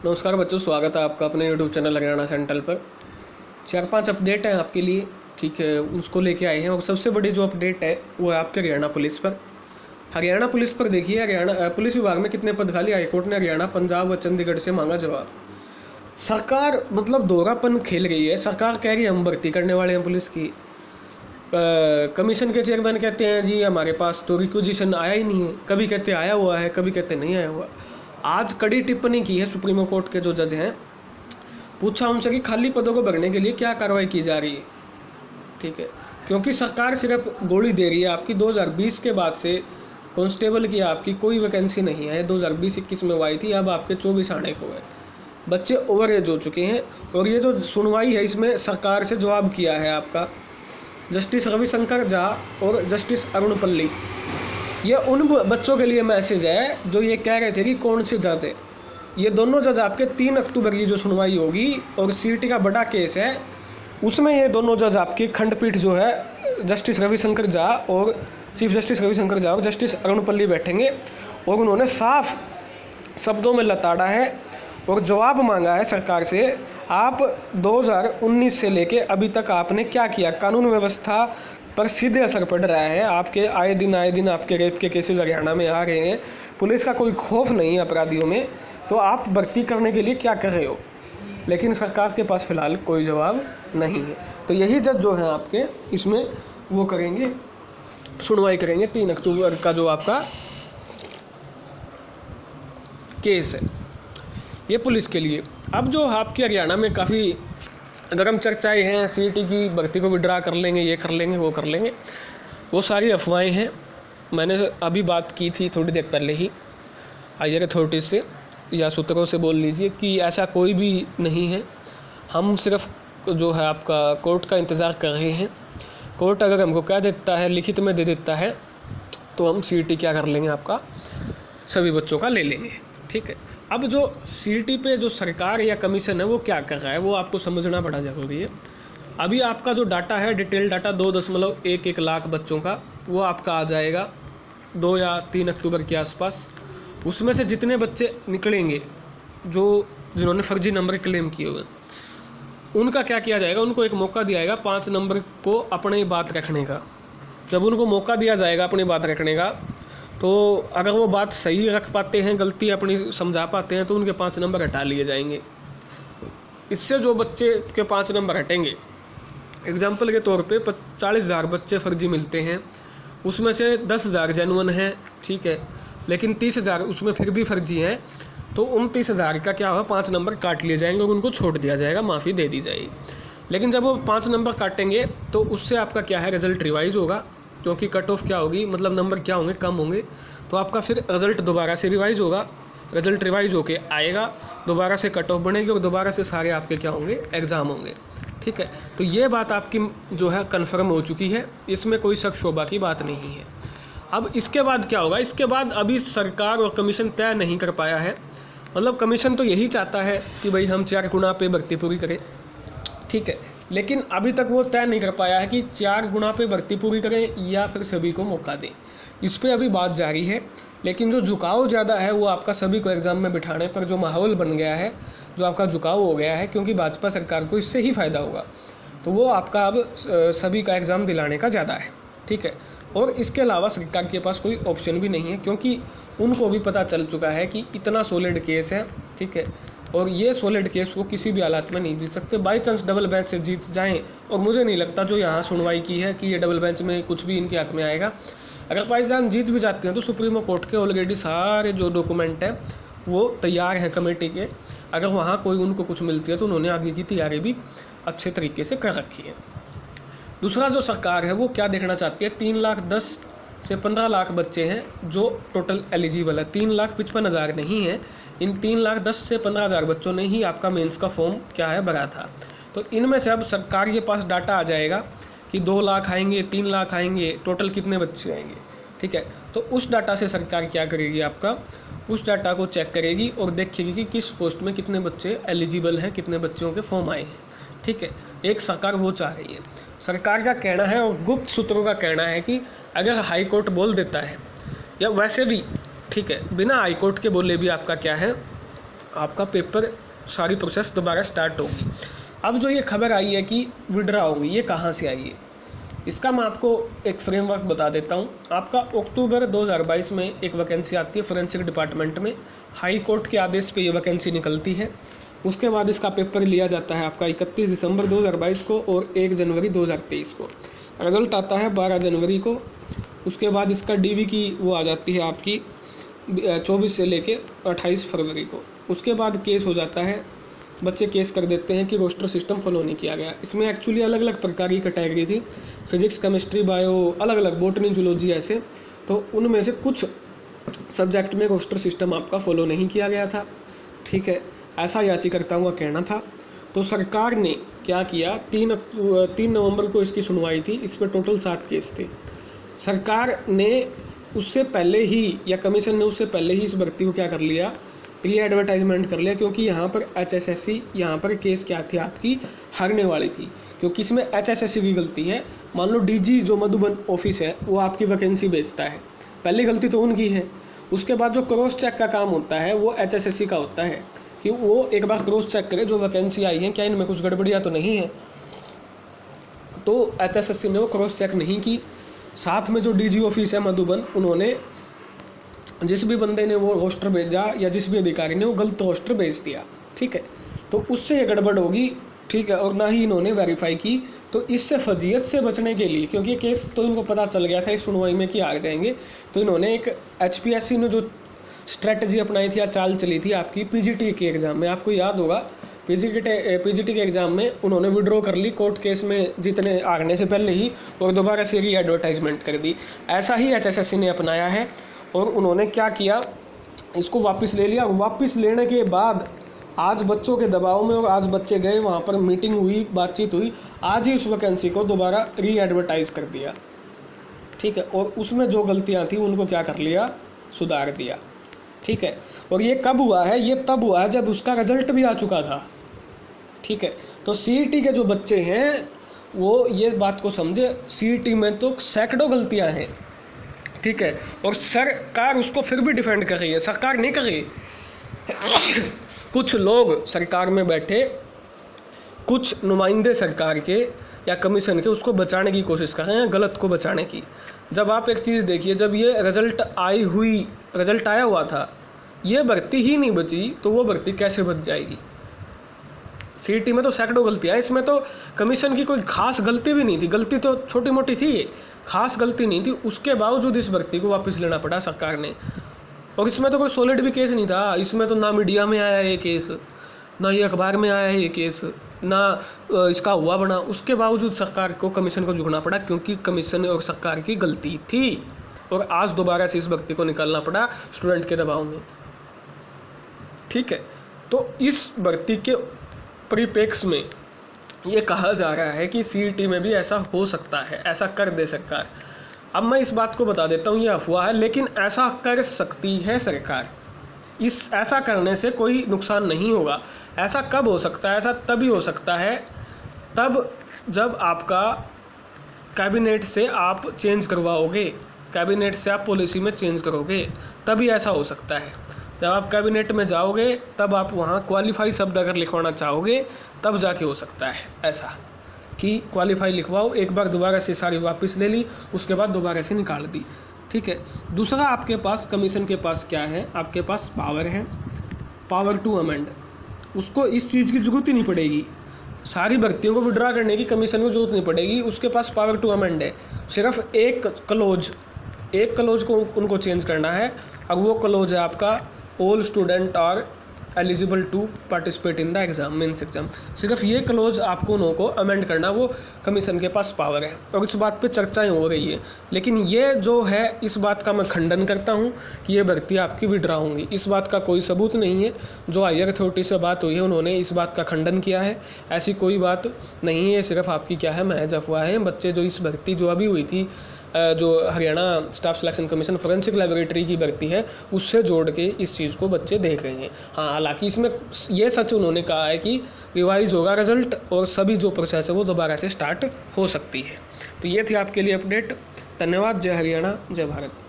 नमस्कार बच्चों, स्वागत है आपका अपने यूट्यूब चैनल हरियाणा सेंट्रल पर। 4-5 अपडेट हैं आपके लिए, ठीक है, उसको लेके आए हैं। और सबसे बड़ी जो अपडेट है वो है आपके हरियाणा पुलिस पर। हरियाणा पुलिस पर देखिए, हरियाणा पुलिस विभाग में कितने पद खाली, हाईकोर्ट ने हरियाणा, पंजाब व चंडीगढ़ से मांगा जवाब। सरकार मतलब दोहरापन खेल रही है। सरकार कह रही है हम भर्ती करने वाले हैं पुलिस की। कमीशन के चेयरमैन कहते हैं जी हमारे पास तो रिक्विजिशन आया ही नहीं है, कभी कहते आया हुआ है, कभी कहते नहीं आया हुआ। आज कड़ी टिप्पणी की है सुप्रीम कोर्ट के जो जज हैं। पूछा उनसे कि खाली पदों को भरने के लिए क्या कार्रवाई की जा रही है, ठीक है, क्योंकि सरकार सिर्फ गोली दे रही है आपकी। 2020 के बाद से कांस्टेबल की आपकी कोई वैकेंसी नहीं है। 2020-21 में वो आई थी, अब आपके 24 आने को है। बच्चे ओवर एज हो चुके हैं। और ये जो सुनवाई है इसमें सरकार से जवाब किया है आपका जस्टिस रविशंकर झा और जस्टिस अरुण पल्ली। ये उन बच्चों के लिए मैसेज है जो ये कह रहे थे कि कौन से जज है। ये दोनों जज आपके 3 अक्टूबर की जो सुनवाई होगी और सीटी का बड़ा केस है उसमें ये दोनों जज आपकी खंडपीठ जो है जस्टिस रविशंकर झा और चीफ जस्टिस रविशंकर झा और जस्टिस अरुण पल्ली बैठेंगे। और उन्होंने साफ शब्दों में लताड़ा है और जवाब मांगा है सरकार से। आप 2019 से लेके अभी तक आपने क्या किया? कानून व्यवस्था पर सीधे असर पड़ रहा है। आपके आए दिन आपके रेप के केसेस हरियाणा में आ रहे हैं। पुलिस का कोई खौफ नहीं है अपराधियों में, तो आप भर्ती करने के लिए क्या कर रहे हो? लेकिन सरकार के पास फिलहाल कोई जवाब नहीं है। तो यही जज जो है आपके इसमें वो करेंगे, सुनवाई करेंगे 3 अक्टूबर का जो आपका केस है ये पुलिस के लिए। अब जो आपके हरियाणा में काफ़ी गर्म चर्चाएं हैं, सीटी की भर्ती को विड्रा कर लेंगे, ये कर लेंगे, वो कर लेंगे, वो सारी अफवाहें हैं। मैंने अभी बात की थी थोड़ी देर पहले ही हायर अथॉरिटीज़ से या सूत्रों से बोल लीजिए कि ऐसा कोई भी नहीं है। हम सिर्फ जो है आपका कोर्ट का इंतज़ार कर रहे हैं। कोर्ट अगर हमको कह देता है, लिखित में दे देता है, तो हम सीटी क्या कर लेंगे, आपका सभी बच्चों का ले लेंगे, ठीक है। अब जो सीटी पे जो सरकार या कमीशन है वो क्या कर रहा है वो आपको समझना बड़ा ज़रूरी है। अभी आपका जो डाटा है, डिटेल डाटा 2.11 लाख बच्चों का, वो आपका आ जाएगा 2 या 3 अक्टूबर के आसपास। उसमें से जितने बच्चे निकलेंगे जिन्होंने फर्जी नंबर क्लेम किए हुए, उनका क्या किया जाएगा? उनको एक मौका दिया जाएगा 5 नंबर को अपनी बात रखने का। जब उनको मौका दिया जाएगा अपनी बात रखने का, तो अगर वो बात सही रख पाते हैं, गलती अपनी समझा पाते हैं, तो उनके 5 नंबर हटा लिए जाएंगे। इससे जो बच्चे के 5 नंबर हटेंगे, एग्जाम्पल के तौर पे 40,000 बच्चे फर्जी मिलते हैं, उसमें से 10,000 जेन्युइन हैं, ठीक है, लेकिन 30,000 उसमें फिर भी फर्जी हैं। तो उन 30,000 का क्या होगा? 5 नंबर काट लिए जाएंगे और उनको छोड़ दिया जाएगा, माफ़ी दे दी जाएगी। लेकिन जब वो 5 नंबर काटेंगे तो उससे आपका क्या है, रिजल्ट रिवाइज होगा, क्योंकि कट ऑफ क्या होगी, मतलब नंबर क्या होंगे, कम होंगे, तो आपका फिर रिजल्ट दोबारा से रिवाइज होगा। रिजल्ट रिवाइज होके आएगा, दोबारा से कट ऑफ बनेगी और दोबारा से सारे आपके क्या होंगे, एग्ज़ाम होंगे, ठीक है। तो ये बात आपकी जो है कन्फर्म हो चुकी है, इसमें कोई शक शोभा की बात नहीं है। अब इसके बाद क्या होगा? इसके बाद अभी सरकार और कमीशन तय नहीं कर पाया है। मतलब कमीशन तो यही चाहता है कि भाई हम 4 गुना पे भर्ती पूरी करें, ठीक है, लेकिन अभी तक वो तय नहीं कर पाया है कि 4 गुना पे भर्ती पूरी करें या फिर सभी को मौका दें। इस पर अभी बात जारी है। लेकिन जो झुकाव ज़्यादा है वो आपका सभी को एग्ज़ाम में बिठाने पर जो माहौल बन गया है, जो आपका झुकाव हो गया है, क्योंकि भाजपा सरकार को इससे ही फ़ायदा होगा, तो वो आपका अब सभी का एग्ज़ाम दिलाने का ज़्यादा है, ठीक है। और इसके अलावा सरकार के पास कोई ऑप्शन भी नहीं है, क्योंकि उनको भी पता चल चुका है कि इतना सॉलिड केस है, ठीक है, और ये सॉलिड केस वो किसी भी हालात में नहीं जीत सकते। बाई चांस डबल बेंच से जीत जाएं, और मुझे नहीं लगता जो यहाँ सुनवाई की है कि ये डबल बेंच में कुछ भी इनके हक में आएगा। अगर बाई चांस जीत भी जाते हैं तो सुप्रीम कोर्ट के ऑलरेडी सारे जो डॉक्यूमेंट हैं वो तैयार हैं कमेटी के। अगर वहाँ कोई उनको कुछ मिलती है तो उन्होंने आगे की तैयारी भी अच्छे तरीके से कर रखी है। दूसरा जो सरकार है वो क्या देखना चाहती है, 3,10,000 से 15 लाख बच्चे हैं जो टोटल एलिजिबल है। 3,55,000 नहीं है, इन 3,10,000 से 15,000 बच्चों ने ही आपका मेंस का फॉर्म क्या है भरा था। तो इनमें से अब सरकार के पास डाटा आ जाएगा कि 2 लाख आएंगे, 3 लाख आएंगे, टोटल कितने बच्चे आएंगे, ठीक है। तो उस डाटा से सरकार क्या करेगी, आपका उस डाटा को चेक करेगी और देखेगी कि किस पोस्ट में कितने बच्चे एलिजिबल हैं, कितने बच्चों के फॉर्म आए हैं, ठीक है। एक सरकार वो चाह रही है। सरकार का कहना है और गुप्त सूत्रों का कहना है कि अगर हाई कोर्ट बोल देता है, या वैसे भी ठीक है, बिना हाई कोर्ट के बोले भी आपका क्या है, आपका पेपर सारी प्रोसेस दोबारा स्टार्ट होगी। अब जो ये खबर आई है कि विड्रा होंगी, ये कहाँ से आई है, इसका मैं आपको एक फ्रेमवर्क बता देता हूँ। आपका अक्टूबर 2022 में एक वैकेंसी आती है फोरेंसिक डिपार्टमेंट में, हाई कोर्ट के आदेश पे ये वैकेंसी निकलती है। उसके बाद इसका पेपर लिया जाता है आपका 31 दिसंबर 2022 को और 1 जनवरी 2023 को। रिजल्ट आता है 12 जनवरी को। उसके बाद इसका डीवी की वो आ जाती है आपकी 24 से लेके 28 फरवरी को। उसके बाद केस हो जाता है, बच्चे केस कर देते हैं कि रोस्टर सिस्टम फॉलो नहीं किया गया। इसमें एक्चुअली अलग अलग प्रकार की कैटेगरी थी, फिजिक्स, केमिस्ट्री, बायो, अलग अलग, बॉटनी, जूलॉजी ऐसे। तो उनमें से कुछ सब्जेक्ट में रोस्टर सिस्टम आपका फॉलो नहीं किया गया था, ठीक है, ऐसा याचिकाकर्ताओं का कहना था। तो सरकार ने क्या किया, 3 नवंबर को इसकी सुनवाई थी। इस पर टोटल 7 केस थे। सरकार ने उससे पहले ही, या कमीशन ने उससे पहले ही इस भर्ती को क्या कर लिया, री एडवर्टाइजमेंट कर लिया, क्योंकि यहाँ पर HSSC, यहाँ पर केस क्या थी आपकी, हारने वाली थी, क्योंकि इसमें HSSC की गलती है। मान लो DG जो मधुबन ऑफिस है वो आपकी वैकेंसी बेचता है, पहली गलती तो उनकी है। उसके बाद जो क्रॉस चेक का काम होता है वो HSSC का होता है कि वो एक बार क्रॉस चेक करे जो वैकेंसी आई है क्या इनमें कुछ गड़बड़ियाँ तो नहीं है। तो HSSC ने वो क्रॉस चेक नहीं की। साथ में जो DG ऑफिस है मधुबन, उन्होंने जिस भी बंदे ने वो रोस्टर भेजा या जिस भी अधिकारी ने वो गलत रोस्टर भेज दिया, ठीक है, तो उससे ये गड़बड़ होगी, ठीक है, और ना ही इन्होंने वेरीफाई की। तो इससे फजीयत से बचने के लिए, क्योंकि ये केस तो इनको पता चल गया था इस सुनवाई में कि आ जाएंगे, तो इन्होंने एक HPSC ने जो स्ट्रेटजी अपनाई थी या चाल चली थी आपकी PGT के एग्ज़ाम में, आपको याद होगा PGT के एग्ज़ाम में उन्होंने विड्रॉ कर ली कोर्ट केस में जीतने आने से पहले ही, और दोबारा से री एडवर्टाइजमेंट कर दी। ऐसा ही HSSC ने अपनाया है और उन्होंने क्या किया, इसको वापस ले लिया। और वापस लेने के बाद आज बच्चों के दबाव में, और आज बच्चे गए वहाँ पर, मीटिंग हुई, बातचीत हुई, आज ही उस वैकेंसी को दोबारा री एडवर्टाइज कर दिया, ठीक है, और उसमें जो गलतियाँ थी उनको क्या कर लिया, सुधार दिया, ठीक है। और ये कब हुआ है, ये तब हुआ है जब उसका रिजल्ट भी आ चुका था, ठीक है। तो CET के जो बच्चे हैं वो ये बात को समझे, CET में तो सैकड़ों गलतियाँ हैं, ठीक है, और सरकार उसको फिर भी डिफेंड कर रही है। सरकार नहीं कर रही, कुछ लोग सरकार में बैठे, कुछ नुमाइंदे सरकार के या कमीशन के उसको बचाने की कोशिश कर रहे हैं, गलत को बचाने की। जब आप एक चीज़ देखिए, जब ये रिजल्ट आया हुआ था, ये भर्ती ही नहीं बची तो वो भर्ती कैसे बच जाएगी। CET में तो सैकड़ों गलतियाँ, इसमें तो कमीशन की कोई खास गलती भी नहीं थी, गलती तो छोटी मोटी थी, ये खास गलती नहीं थी, उसके बावजूद इस भर्ती को वापस लेना पड़ा सरकार ने। और इसमें तो कोई सॉलिड भी केस नहीं था, इसमें तो ना मीडिया में आया ये केस, ना ये अखबार में आया है ये केस, ना इसका हुआ बना, उसके बावजूद सरकार को, कमीशन को झुकना पड़ा, क्योंकि कमीशन और सरकार की गलती थी। और आज दोबारा से इस भर्ती को निकालना पड़ा स्टूडेंट के दबाव में, ठीक है। तो इस भर्ती के परिप्रेक्ष्य में ये कहा जा रहा है कि CET में भी ऐसा हो सकता है, ऐसा कर दे सरकार। अब मैं इस बात को बता देता हूँ, ये अफवाह है, लेकिन ऐसा कर सकती है सरकार। ऐसा करने से कोई नुकसान नहीं होगा। ऐसा कब हो सकता है, ऐसा तभी हो सकता है तब जब आपका कैबिनेट से आप चेंज करवाओगे, कैबिनेट से आप पॉलिसी में चेंज करोगे, तभी ऐसा हो सकता है। जब आप कैबिनेट में जाओगे तब आप वहाँ क्वालिफाई शब्द अगर लिखवाना चाहोगे तब जाके हो सकता है ऐसा कि क्वालिफाई लिखवाओ, एक बार दोबारा से सारी वापस ले ली, उसके बाद दोबारा से निकाल दी, ठीक है। दूसरा, आपके पास कमीशन के पास क्या है, आपके पास पावर है, पावर टू अमेंड। उसको इस चीज़ की ज़रूरत ही नहीं पड़ेगी, सारी भर्तियों को विड्रा करने की कमीशन को जरूरत नहीं पड़ेगी, उसके पास पावर टू अमेंड है। सिर्फ एक क्लोज को उनको चेंज करना है। अब वो क्लोज है आपका, all student are eligible to participate in the exam, mains exam. सिर्फ ये क्लोज आपको उन्हों को अमेंड करना, वो कमीशन के पास पावर है। और इस बात पे चर्चाएं हो रही है, लेकिन ये जो है, इस बात का मैं खंडन करता हूँ कि ये भर्ती आपकी विड्रा होंगी। इस बात का कोई सबूत नहीं है। जो हायर अथॉरिटी से बात हुई है उन्होंने इस बात का खंडन किया है, ऐसी कोई बात नहीं है, सिर्फ आपकी क्या है, महज अफवाह है। बच्चे जो इस भर्ती जो अभी हुई थी, जो Haryana staff selection commission forensic laboratory की भर्ती है, उससे जोड़ के इस चीज़ को बच्चे देख रहे हैं। हाँ, हालांकि इसमें ये सच उन्होंने कहा है कि रिवाइज होगा रिजल्ट और सभी जो प्रोसेस है वो दोबारा से स्टार्ट हो सकती है। तो ये थी आपके लिए अपडेट। धन्यवाद। जय हरियाणा, जय भारत।